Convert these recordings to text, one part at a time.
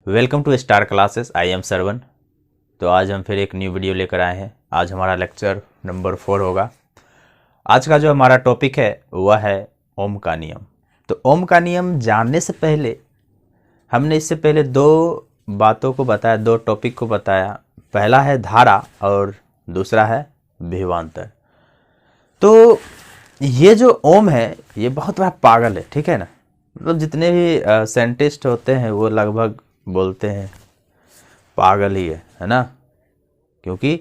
Welcome to star classes. I am Saravan. तो आज हम फिर एक न्यू वीडियो लेकर आए हैं। आज हमारा लेक्चर नंबर 4 होगा। आज का जो हमारा टॉपिक है वह है ओम का नियम। तो ओम का नियम जानने से पहले हमने इससे पहले दो बातों को बताया, दो टॉपिक को बताया। पहला है धारा और दूसरा है विभवांतर। तो ये जो ओम है ये बहुत बड़ा पागल है, ठीक है ना। मतलब जितने भी साइंटिस्ट होते हैं वो लगभग बोलते हैं पागल ही है ना। क्योंकि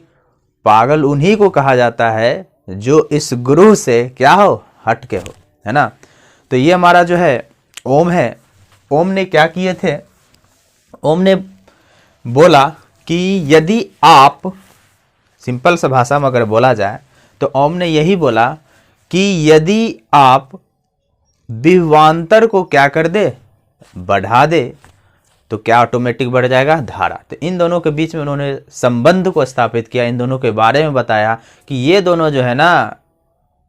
पागल उन्हीं को कहा जाता है जो इस गुरु से क्या हो, हट के हो, है ना। तो ये हमारा जो है ओम है। ओम ने क्या किए थे? ओम ने बोला कि यदि आप, सिंपल सा भाषा में अगर बोला जाए तो ओम ने यही बोला कि यदि आप विभवांतर को क्या कर दे, बढ़ा दे, तो क्या ऑटोमेटिक बढ़ जाएगा? धारा। तो इन दोनों के बीच में उन्होंने संबंध को स्थापित किया, इन दोनों के बारे में बताया कि ये दोनों जो है ना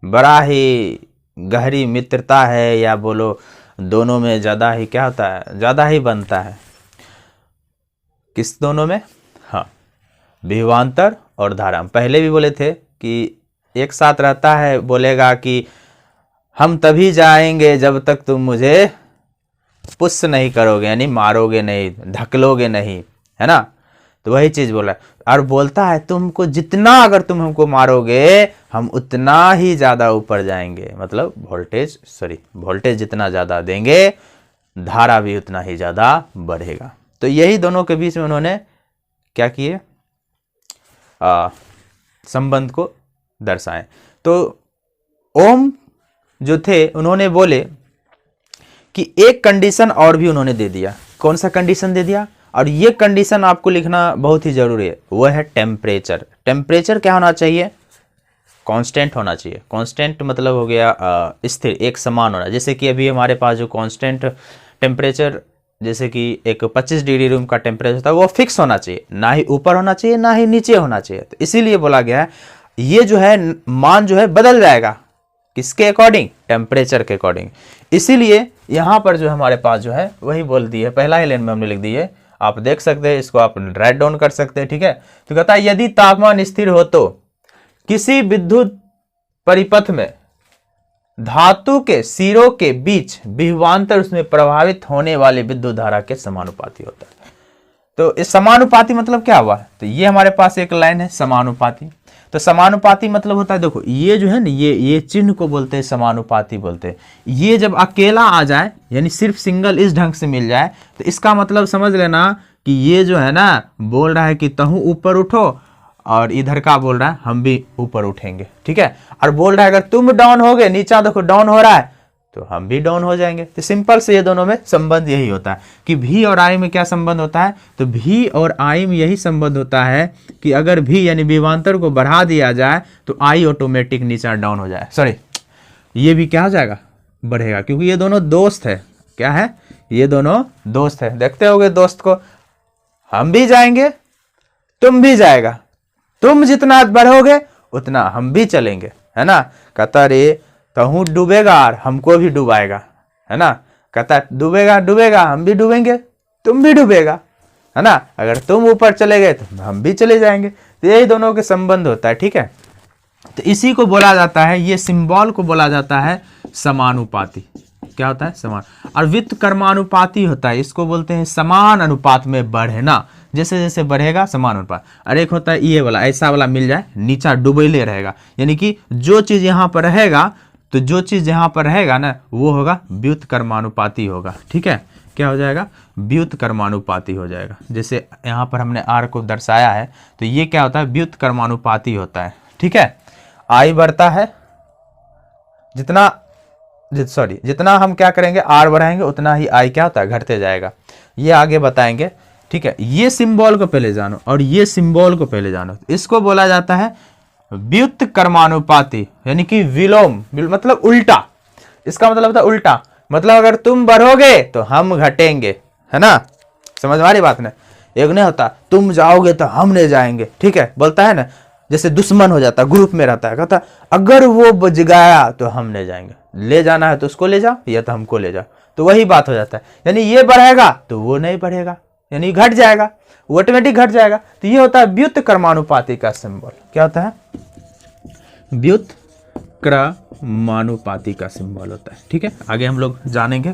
बड़ा ही गहरी मित्रता है, या बोलो दोनों में ज़्यादा ही क्या होता है, ज़्यादा ही बनता है। किस दोनों में? हाँ, विभवांतर और धारा। हम पहले भी बोले थे कि एक साथ रहता है, बोलेगा कि हम तभी जाएंगे जब तक तुम मुझे पुश नहीं करोगे, यानी मारोगे नहीं, ढकलोगे नहीं, है ना। तो वही चीज बोला और बोलता है तुमको जितना, अगर तुम हमको मारोगे हम उतना ही ज्यादा ऊपर जाएंगे। मतलब वोल्टेज जितना ज्यादा देंगे धारा भी उतना ही ज्यादा बढ़ेगा। तो यही दोनों के बीच में उन्होंने क्या किए, संबंध को दर्शाए। तो ओम जो थे उन्होंने बोले कि एक कंडीशन और भी उन्होंने दे दिया। कौन सा कंडीशन दे दिया? और ये कंडीशन आपको लिखना बहुत ही जरूरी है, वह है टेम्परेचर। टेम्परेचर क्या होना चाहिए? कांस्टेंट होना चाहिए। कांस्टेंट मतलब हो गया स्थिर, एक समान होना। जैसे कि अभी हमारे पास जो कांस्टेंट टेम्परेचर, जैसे कि एक 25 डिग्री रूम का टेम्परेचर होता है, वो फिक्स होना चाहिए, ना ही ऊपर होना चाहिए ना ही नीचे होना चाहिए। तो इसीलिए बोला गया है ये जो है मान जो है बदल जाएगा। किसके अकॉर्डिंग? टेम्परेचर के अकॉर्डिंग। इसीलिए यहां पर जो हमारे पास जो है वही बोल दी है, पहला ही लाइन में हमने लिख दी है, आप देख सकते हैं, इसको आप राइट डाउन कर सकते हैं, ठीक है। तो कहता है यदि तापमान स्थिर हो तो किसी विद्युत परिपथ में धातु के सिरों के बीच विभवांतर उसमें प्रभावित होने वाली विद्युत धारा के समानुपाती होता है। तो इस समानुपाती मतलब क्या हुआ? तो ये हमारे पास एक लाइन है समानुपाती। तो समानुपाती मतलब होता है, देखो ये जो है ना, ये चिन्ह को बोलते हैं समानुपाती बोलते हैं। ये जब अकेला आ जाए, यानी सिर्फ सिंगल इस ढंग से मिल जाए, तो इसका मतलब समझ लेना कि ये जो है ना बोल रहा है कि तहु ऊपर उठो, और इधर का बोल रहा है हम भी ऊपर उठेंगे, ठीक है। और बोल रहा है अगर तुम डाउन हो गए, नीचा देखो डाउन हो रहा है, तो हम भी डाउन हो जाएंगे। तो सिंपल से ये दोनों में संबंध यही होता है कि भी और आई में क्या संबंध होता है? तो भी और आई में यही संबंध होता है कि अगर भी यानी विभवांतर को बढ़ा दिया जाए तो आई ऑटोमेटिक नीचा डाउन हो जाए, सॉरी ये भी क्या हो जाएगा, बढ़ेगा। क्योंकि ये दोनों दोस्त है। क्या है? ये दोनों दोस्त है। देखते होगे दोस्त को, हम भी जाएंगे तुम भी जाएगा, तुम जितना बढ़ोगे उतना हम भी चलेंगे, है ना। कहता रे तहु डूबेगा और हमको भी डुबाएगा, है ना। कहता डूबेगा हम भी डूबेंगे, तुम भी डूबेगा, है ना। अगर तुम ऊपर चले गए तो हम भी चले जाएंगे। तो यही दोनों के संबंध होता है, ठीक है। तो इसी को बोला जाता है, ये सिंबल को बोला जाता है समानुपाती। क्या होता है? समान। और वित्त कर्मानुपाती होता है, इसको बोलते हैं समान अनुपात में बढ़ना। जैसे जैसे बढ़ेगा समान अनुपात। और एक होता है ये वाला, ऐसा वाला मिल जाए, नीचा डुबेले रहेगा, यानी कि जो चीज यहाँ पर रहेगा, तो जो चीज यहाँ पर रहेगा ना वो होगा व्युत कर्मानुपाती होगा, ठीक है। क्या हो जाएगा? व्युत कर्मानुपाती हो जाएगा। जैसे यहाँ पर हमने आर को दर्शाया है, तो ये क्या होता है? व्युत कर्मानुपाती होता है, ठीक है। आई बढ़ता है, जितना हम क्या करेंगे, आर बढ़ाएंगे उतना ही आई क्या होता है? घटते जाएगा। ये आगे बताएंगे, ठीक है। ये सिंबल को पहले जानो और ये सिंबल को पहले जानो। इसको बोला जाता है व्युत कर्मानुपाती, यानी कि विलोम, मतलब उल्टा। इसका मतलब होता है उल्टा, मतलब अगर तुम बढ़ोगे तो हम घटेंगे, है ना। समझ में आ रही बात ना। एक नहीं होता तुम जाओगे तो हम नहीं जाएंगे, ठीक है, बोलता है ना। जैसे दुश्मन हो जाता है, ग्रुप में रहता है, कहता अगर वो बच गया तो हम नहीं जाएंगे, ले जाना है तो उसको ले जाओ या तो हमको ले जाओ। तो वही बात हो जाता है, यानी ये बढ़ेगा तो वो नहीं बढ़ेगा, यानी घट जाएगा, वो ऑटोमेटिक घट जाएगा। तो ये होता है व्युत्क्रमानुपाती का सिंबल। क्या होता है? व्युत्क्रमानुपाती का सिंबल होता है। ठीक है, आगे हम लोग जानेंगे।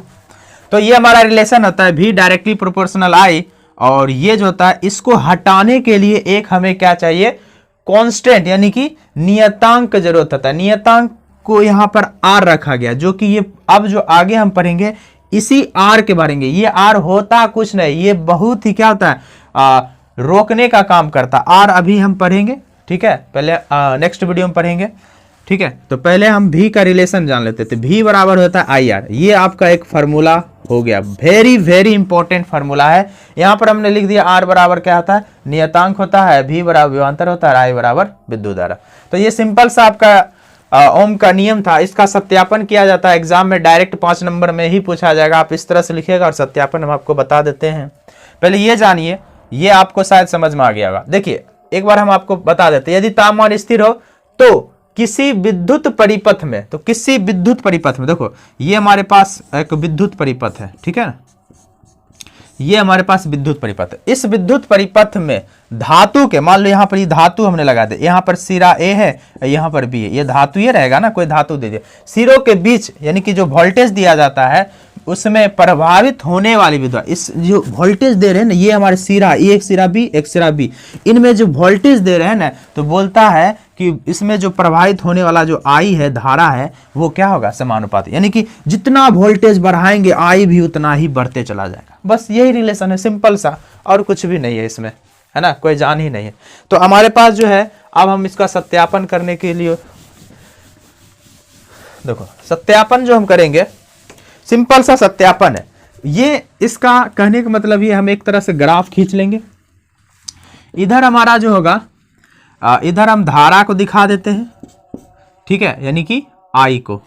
तो ये हमारा रिलेशन होता है V डायरेक्टली प्रोपोर्शनल I, और ये जो होता है इसको हटाने के लिए एक हमें क्या चाहिए? कांस्टेंट यानी कि नियतांक का जरूरत होता है। नियतांक को यहां पर R रखा गया, जो कि ये अब जो आगे हम पढ़ेंगे इसी R के बारे में। ये R होता कुछ नहीं, ये बहुत ही क्या होता है, रोकने का काम करता। R अभी हम पढ़ेंगे, ठीक है, पहले नेक्स्ट वीडियो में पढ़ेंगे। ठीक है, तो पहले हम V का रिलेशन जान लेते थे। V बराबर होता है IR। ये आपका एक फार्मूला हो गया, वेरी वेरी इंपॉर्टेंट फार्मूला है। यहां पर हमने लिख दिया R बराबर क्या होता है? नियतांक होता है, V बराबर विभवांतर होता है, I बराबर विद्युत धारा। तो ये सिंपल सा आपका ओम का नियम था। इसका सत्यापन किया जाता है एग्जाम में, डायरेक्ट 5 नंबर में ही पूछा जाएगा। आप इस तरह से लिखिएगा और सत्यापन हम आपको बता देते हैं। पहले ये जानिए, ये आपको शायद समझ में आ गया होगा। देखिए एक बार हम आपको बता देते हैं, यदि तापमान स्थिर हो तो किसी विद्युत परिपथ में, तो किसी विद्युत परिपथ में, देखो ये हमारे पास एक विद्युत परिपथ है, ठीक है ना, ये हमारे पास विद्युत परिपथ है। इस विद्युत परिपथ में धातु के, मान लो यहां पर ये धातु हमने लगा दे, यहां पर सिरा A है, यहां पर B है, ये धातु ये रहेगा ना, कोई धातु दे दिया। सिरों के बीच यानी कि जो वोल्टेज दिया जाता है उसमें प्रभावित होने वाली विद्युत, इस जो वोल्टेज दे रहे हैं ना, ये हमारे सिरा, ये एक सिरा B एक सिरा B, इनमें जो वोल्टेज दे रहे हैं ना, तो बोलता है कि इसमें जो प्रभावित होने वाला जो I है, धारा है, वो क्या होगा? समानुपाती। यानी कि जितना वोल्टेज बढ़ाएंगे I भी उतना ही बढ़ते चला जाएगा। बस यही रिलेशन है, सिंपल सा, और कुछ भी नहीं है इसमें, है ना, कोई जान ही नहीं है। तो हमारे पास जो है, अब हम इसका सत्यापन करने के लिए, देखो सत्यापन जो हम करेंगे, सिंपल सा सत्यापन है ये। इसका कहने का मतलब ये, हम एक तरह से ग्राफ खींच लेंगे। इधर हमारा जो होगा, इधर हम धारा को दिखा देते हैं, ठीक है, यानी कि I को,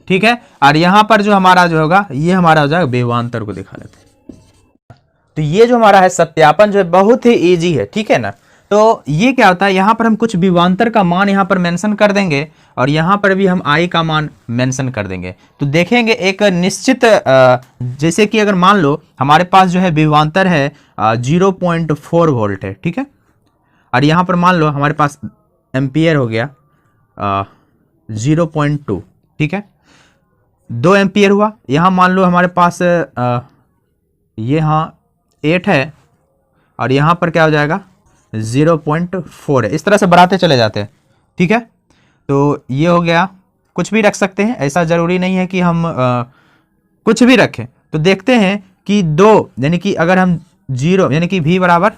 ठीक है, और यहां पर जो हमारा जो होगा, ये हमारा हो जाएगा विभवांतर को दिखा देते हैं। तो ये जो हमारा है सत्यापन जो है बहुत ही इजी है, ठीक है ना। तो ये क्या होता है, यहां पर हम कुछ विभवांतर का मान यहां पर मेंशन कर देंगे, और यहां पर भी हम I का मान मेंशन कर देंगे। तो देखेंगे एक निश्चित, जैसे कि अगर मान लो हमारे पास जो है विभवांतर है 0.4 वोल्ट है, ठीक है, और यहां पर मान लो हमारे पास एम्पियर हो गया 0.2, ठीक है, 2 एम्पियर हुआ। यहां मान लो हमारे पास ये हाँ 8 है, और यहां पर क्या हो जाएगा 0.4 है। इस तरह से बढ़ाते चले जाते हैं, ठीक है। तो ये हो गया, कुछ भी रख सकते हैं, ऐसा जरूरी नहीं है कि हम कुछ भी रखें। तो देखते हैं कि 2 यानी कि अगर हम 0 यानी कि V बराबर,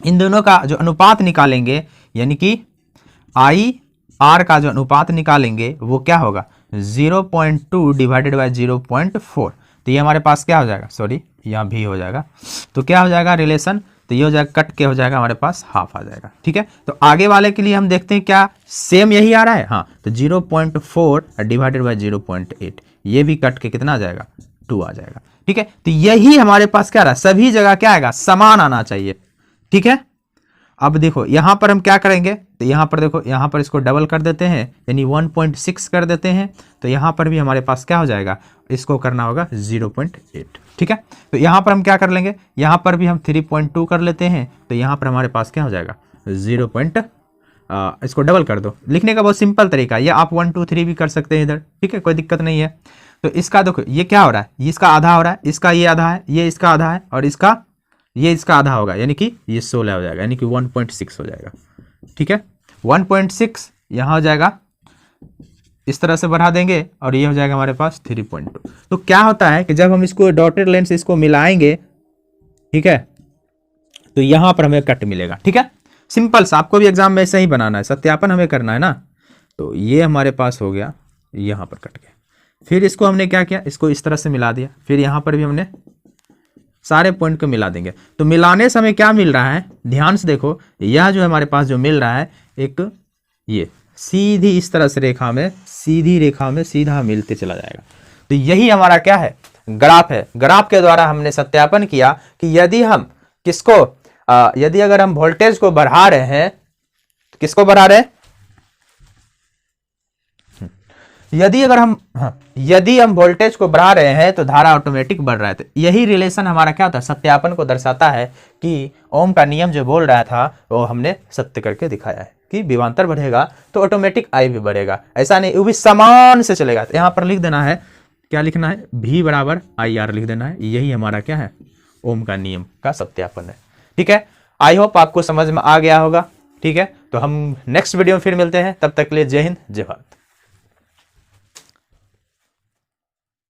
इन दोनों का जो अनुपात निकालेंगे, यानी कि I R का जो अनुपात निकालेंगे, वो क्या होगा 0.2 डिवाइडेड बाय 0.4। तो ये हमारे पास क्या हो जाएगा, सॉरी यहाँ भी हो जाएगा, तो क्या हो जाएगा रिलेशन, तो ये हो जाएगा कट के हो जाएगा, हमारे पास हाफ आ जाएगा, ठीक है। तो आगे वाले के लिए हम देखते हैं क्या सेम यही आ रहा है, हाँ, तो 0.4 डिवाइडेड बाय 0.8, ये भी कट के कितना आ जाएगा 2 आ जाएगा, ठीक है। तो यही हमारे पास क्या रहा, सभी जगह क्या आएगा, समान आना चाहिए, ठीक है। अब देखो यहां पर हम क्या करेंगे, तो यहां पर देखो, यहां पर इसको डबल कर देते हैं, यानी 1.6 कर देते हैं। तो यहां पर भी हमारे पास क्या हो जाएगा, इसको करना होगा 0.8, ठीक है। तो यहां पर हम क्या कर लेंगे, यहां पर भी हम 3.2 कर लेते हैं। तो यहां पर हमारे पास क्या हो जाएगा 0. इसको डबल कर दो, लिखने का बहुत सिंपल तरीका, या आप 1 2 3 भी कर सकते हैं इधर, ठीक है, कोई दिक्कत नहीं है। तो इसका देखो ये क्या हो रहा है, ये इसका आधा हो रहा है, इसका ये आधा है, ये इसका आधा है, और इसका ये इसका आधा होगा, यानी कि ये 16 हो जाएगा, यानी कि 1.6 हो जाएगा, ठीक है। 1.6 यहाँ हो जाएगा, इस तरह से बढ़ा देंगे, और ये हो जाएगा हमारे पास 3.2। तो क्या होता है कि जब हम इसको डॉटेड लाइन से इसको मिलाएंगे, ठीक है, तो यहां पर हमें कट मिलेगा, ठीक है। सिंपल सा, आपको भी एग्जाम में ऐसे ही बनाना है, सत्यापन हमें करना है ना। तो ये हमारे पास हो गया, यहां पर कट गया। फिर इसको हमने क्या किया, इसको इस तरह से मिला दिया, फिर यहां पर भी हमने सारे पॉइंट को मिला देंगे। तो मिलाने से हमें क्या मिल रहा है, ध्यान से देखो, यह जो हमारे पास जो मिल रहा है, एक ये सीधी इस तरह से रेखा में, सीधी रेखा में सीधा मिलते चला जाएगा। तो यही हमारा क्या है, ग्राफ है। ग्राफ के द्वारा हमने सत्यापन किया कि यदि हम किसको, यदि अगर हम वोल्टेज को बढ़ा रहे हैं, तो किसको बढ़ा रहे हैं, यदि अगर हम यदि हम वोल्टेज को बढ़ा रहे हैं तो धारा ऑटोमेटिक बढ़ रहा है। तो यही रिलेशन हमारा क्या होता है, सत्यापन को दर्शाता है कि ओम का नियम जो बोल रहा था वो हमने सत्य करके दिखाया है कि विभवांतर बढ़ेगा तो ऑटोमेटिक आई भी बढ़ेगा। ऐसा नहीं, वो भी समान से चलेगा। तो यहाँ पर लिख देना है, क्या लिखना है, V बराबर IR लिख देना है। यही हमारा क्या है, ओम का नियम का सत्यापन है। ठीक है, आई होप आपको समझ में आ गया होगा। ठीक है, तो हम नेक्स्ट वीडियो में फिर मिलते हैं, तब तक के लिए जय हिंद जय भारत।